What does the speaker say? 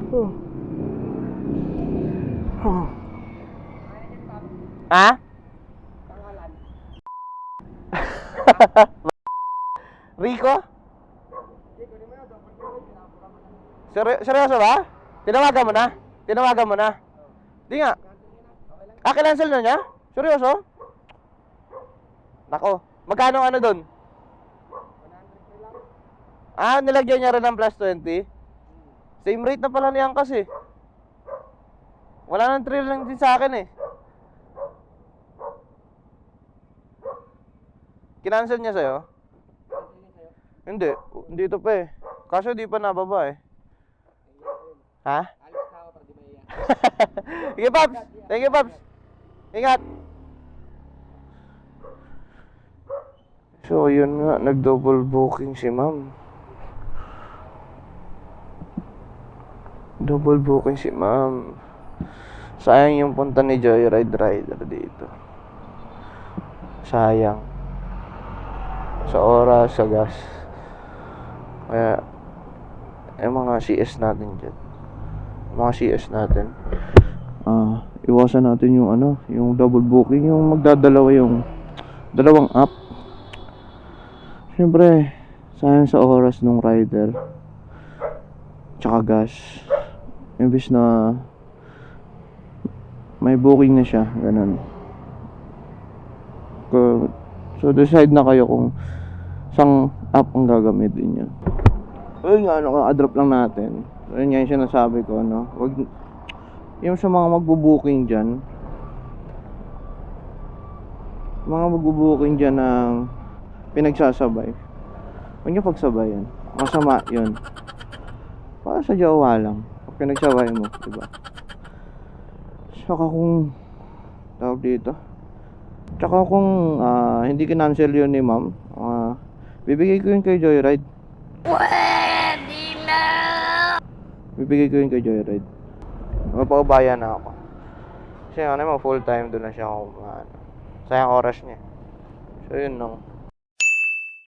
Oh. Ha? Rico? Seryoso ba? Tinawagan mo na? Tinawagan mo na? Di nga. Kinancel na niya? Seryoso? Nako. Magkano ano dun? Nilagyan niya rin ng plus 20? Same rate na pala niyan kasi. Wala nang trail lang din sa akin eh. Kinancel niya sa'yo? Hindi. Hindi ito pa eh. Kaso di pa nababa eh. Ha? Sige, Paps. Thank you, Paps. Ingat. So, yun nga. Nag-double booking si ma'am. Double booking si ma'am. Sayang yung punta ni Joyride Rider dito. Sayang. Sa oras, sa gas. Kaya, mga CS natin dyan. Mga CS natin. Iwasan natin yung yung double booking, yung magdadalawa yung dalawang app. Siyempre, sayang sa oras nung rider. Tsaka gas. Imbis na may booking na siya, ganun. So decide na kayo kung isang app ang gagamitin niya. Ayun nga, ka-drop lang natin. Ayun nga yung sinasabi ko, wag, yung sa mga magbo-booking dyan, ng pinagsasabay, huwag nyo pagsabayan. Masama yun. Para sa jowa lang. Pag pinagsabay mo, diba? Saka kung tawag dito, tsaka kung hindi kinancel yun ni ma'am, bibigay ko yun kay Joyride. Pwede na! Bibigay ko yun kay Joyride. Mapaubayan na ako. Kasi full time doon na siya sayang oras niya. So yun lang.